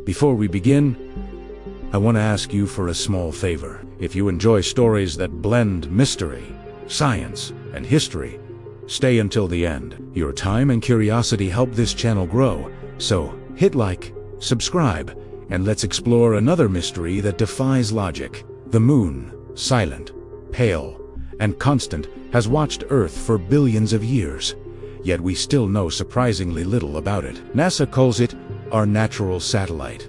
Before we begin, I want to ask you for a small favor. If you enjoy stories that blend mystery, science, and history, stay until the end. Your time and curiosity help this channel grow, so hit like, subscribe, and let's explore another mystery that defies logic. The moon, silent, pale, and constant, has watched Earth for billions of years, yet we still know surprisingly little about it. NASA calls it our natural satellite.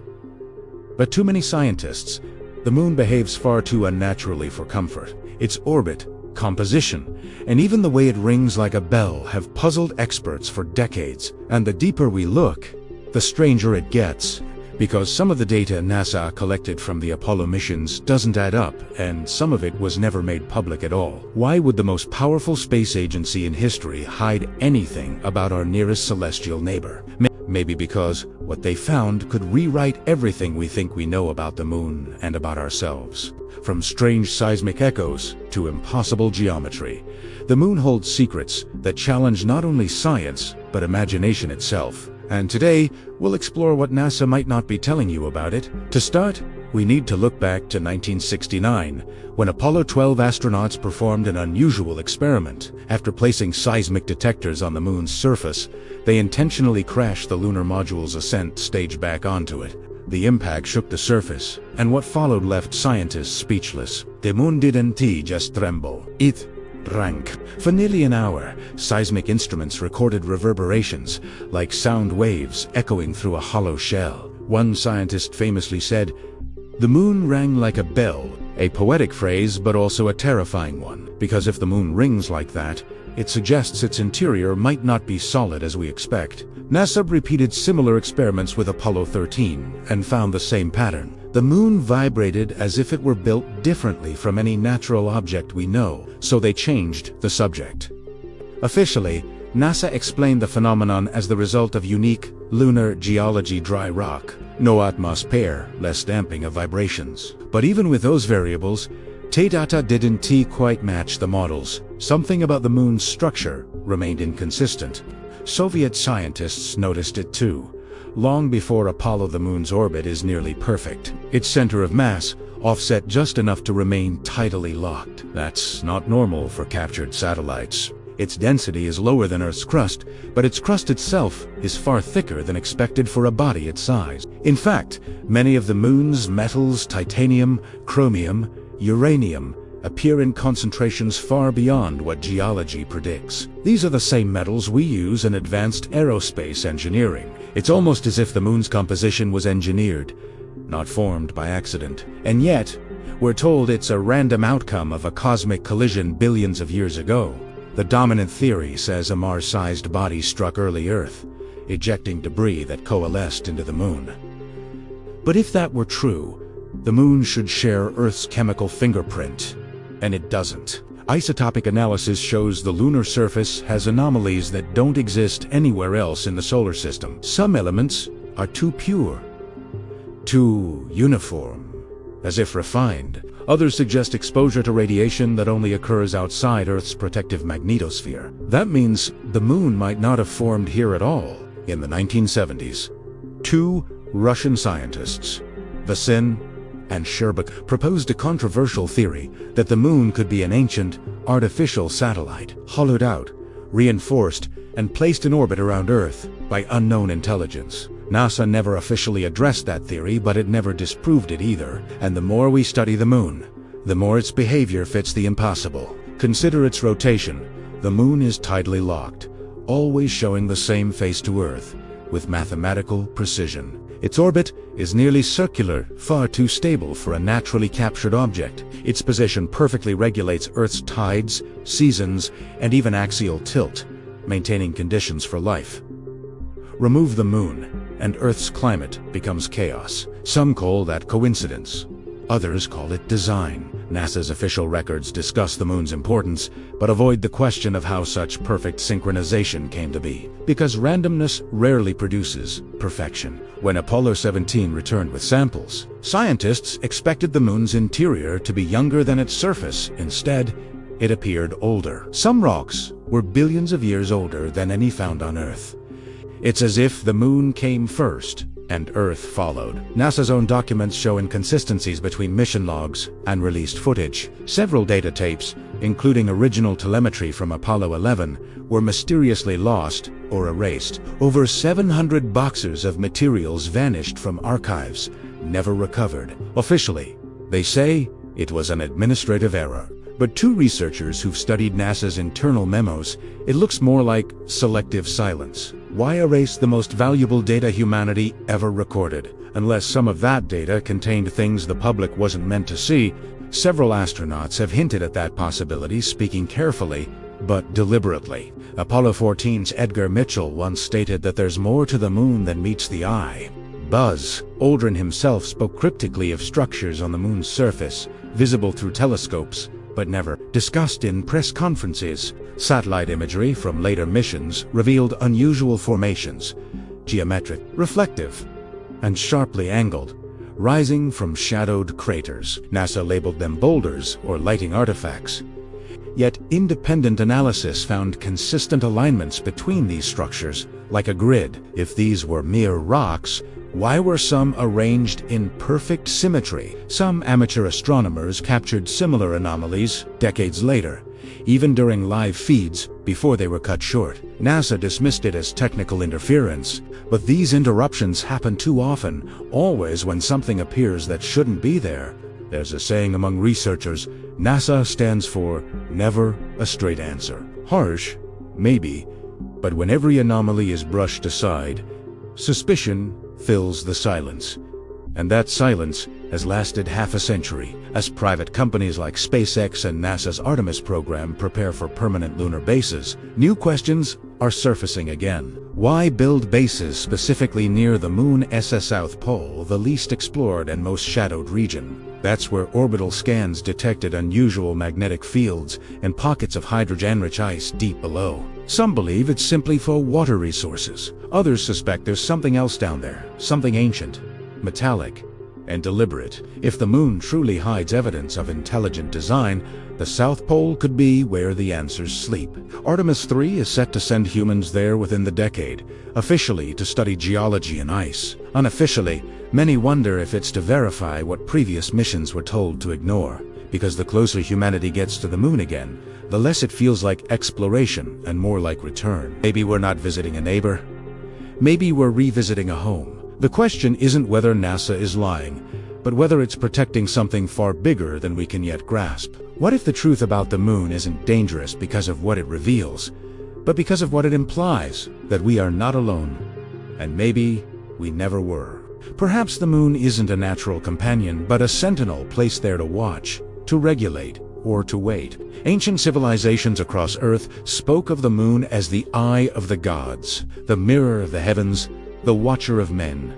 But too many scientists, the moon behaves far too unnaturally for comfort. Its orbit, composition, and even the way it rings like a bell have puzzled experts for decades. And the deeper we look, the stranger it gets, because some of the data NASA collected from the Apollo missions doesn't add up, and some of it was never made public at all. Why would the most powerful space agency in history hide anything about our nearest celestial neighbor? Maybe because what they found could rewrite everything we think we know about the moon and about ourselves. From strange seismic echoes to impossible geometry, the moon holds secrets that challenge not only science, but imagination itself. And today, we'll explore what NASA might not be telling you about it. To start, we need to look back to 1969, when Apollo 12 astronauts performed an unusual experiment. After placing seismic detectors on the moon's surface, they intentionally crashed the lunar module's ascent stage back onto it. The impact shook the surface, and what followed left scientists speechless. The moon didn't just tremble. It rank. For nearly an hour, seismic instruments recorded reverberations, like sound waves echoing through a hollow shell. One scientist famously said, "The moon rang like a bell," a poetic phrase but also a terrifying one, because if the moon rings like that, it suggests its interior might not be solid as we expect. NASA repeated similar experiments with Apollo 13 and found the same pattern. The moon vibrated as if it were built differently from any natural object we know, so they changed the subject. Officially, NASA explained the phenomenon as the result of unique lunar geology, dry rock, no atmosphere, less damping of vibrations. But even with those variables, data didn't quite match the models. Something about the moon's structure remained inconsistent. Soviet scientists noticed it too. Long before Apollo, the moon's orbit is nearly perfect. Its center of mass offset just enough to remain tidally locked. That's not normal for captured satellites. Its density is lower than Earth's crust, but its crust itself is far thicker than expected for a body its size. In fact, many of the moon's metals, titanium, chromium, uranium, appear in concentrations far beyond what geology predicts. These are the same metals we use in advanced aerospace engineering. It's almost as if the moon's composition was engineered, not formed by accident. And yet, we're told it's a random outcome of a cosmic collision billions of years ago. The dominant theory says a Mars-sized body struck early Earth, ejecting debris that coalesced into the moon. But if that were true, the moon should share Earth's chemical fingerprint, and it doesn't. Isotopic analysis shows the lunar surface has anomalies that don't exist anywhere else in the solar system. Some elements are too pure, too uniform, as if refined. Others suggest exposure to radiation that only occurs outside Earth's protective magnetosphere. That means the moon might not have formed here at all. In the 1970s, two Russian scientists, Vasin and Sherbak, proposed a controversial theory that the moon could be an ancient, artificial satellite, hollowed out, reinforced, and placed in orbit around Earth by unknown intelligence. NASA never officially addressed that theory, but it never disproved it either. And the more we study the moon, the more its behavior fits the impossible. Consider its rotation. The moon is tidally locked, always showing the same face to Earth, with mathematical precision. Its orbit is nearly circular, far too stable for a naturally captured object. Its position perfectly regulates Earth's tides, seasons, and even axial tilt, maintaining conditions for life. Remove the moon, and Earth's climate becomes chaos. Some call that coincidence. Others call it design. NASA's official records discuss the moon's importance, but avoid the question of how such perfect synchronization came to be. Because randomness rarely produces perfection. When Apollo 17 returned with samples, scientists expected the moon's interior to be younger than its surface. Instead, it appeared older. Some rocks were billions of years older than any found on Earth. It's as if the moon came first, and Earth followed. NASA's own documents show inconsistencies between mission logs and released footage. Several data tapes, including original telemetry from Apollo 11, were mysteriously lost or erased. Over 700 boxes of materials vanished from archives, never recovered. Officially, they say it was an administrative error. But to researchers who've studied NASA's internal memos, it looks more like selective silence. Why erase the most valuable data humanity ever recorded? Unless some of that data contained things the public wasn't meant to see. Several astronauts have hinted at that possibility, speaking carefully, but deliberately. Apollo 14's Edgar Mitchell once stated that there's more to the moon than meets the eye. Buzz Aldrin himself spoke cryptically of structures on the moon's surface, visible through telescopes, but never discussed in press conferences. Satellite imagery from later missions revealed unusual formations, geometric, reflective, and sharply angled, rising from shadowed craters. NASA labeled them boulders or lighting artifacts. Yet independent analysis found consistent alignments between these structures, like a grid. If these were mere rocks, why were some arranged in perfect symmetry? Some amateur astronomers captured similar anomalies decades later, even during live feeds before they were cut short. NASA dismissed it as technical interference, but these interruptions happen too often, always when something appears that shouldn't be there. There's a saying among researchers, NASA stands for never a straight answer. Harsh, maybe, but when every anomaly is brushed aside, suspicion fills the silence. And that silence has lasted half a century, as private companies like SpaceX and NASA's Artemis program prepare for permanent lunar bases. New questions are surfacing again. Why build bases specifically near the Moon's south pole, the least explored and most shadowed region? That's where orbital scans detected unusual magnetic fields and pockets of hydrogen-rich ice deep below. Some believe it's simply for water resources. Others suspect there's something else down there, something ancient, metallic, and deliberate. If the moon truly hides evidence of intelligent design, the South Pole could be where the answers sleep. Artemis 3 is set to send humans there within the decade, officially to study geology and ice. Unofficially, many wonder if it's to verify what previous missions were told to ignore, because the closer humanity gets to the moon again, the less it feels like exploration and more like return. Maybe we're not visiting a neighbor. Maybe we're revisiting a home. The question isn't whether NASA is lying, but whether it's protecting something far bigger than we can yet grasp. What if the truth about the moon isn't dangerous because of what it reveals, but because of what it implies, that we are not alone, and maybe we never were? Perhaps the moon isn't a natural companion, but a sentinel placed there to watch, to regulate, or to wait. Ancient civilizations across Earth spoke of the moon as the eye of the gods, the mirror of the heavens, the watcher of men.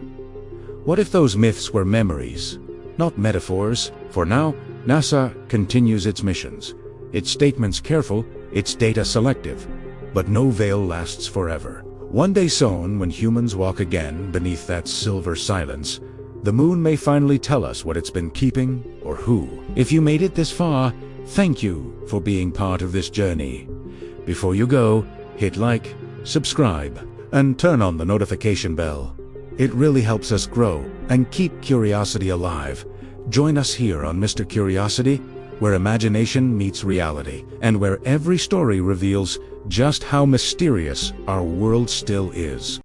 What if those myths were memories, not metaphors? For now, NASA continues its missions. Its statements careful, its data selective. But no veil lasts forever. One day soon, when humans walk again beneath that silver silence, the moon may finally tell us what it's been keeping or who. If you made it this far, thank you for being part of this journey. Before you go, hit like, subscribe, and turn on the notification bell. It really helps us grow and keep curiosity alive. Join us here on Mr. Curiosity, where imagination meets reality, and where every story reveals just how mysterious our world still is.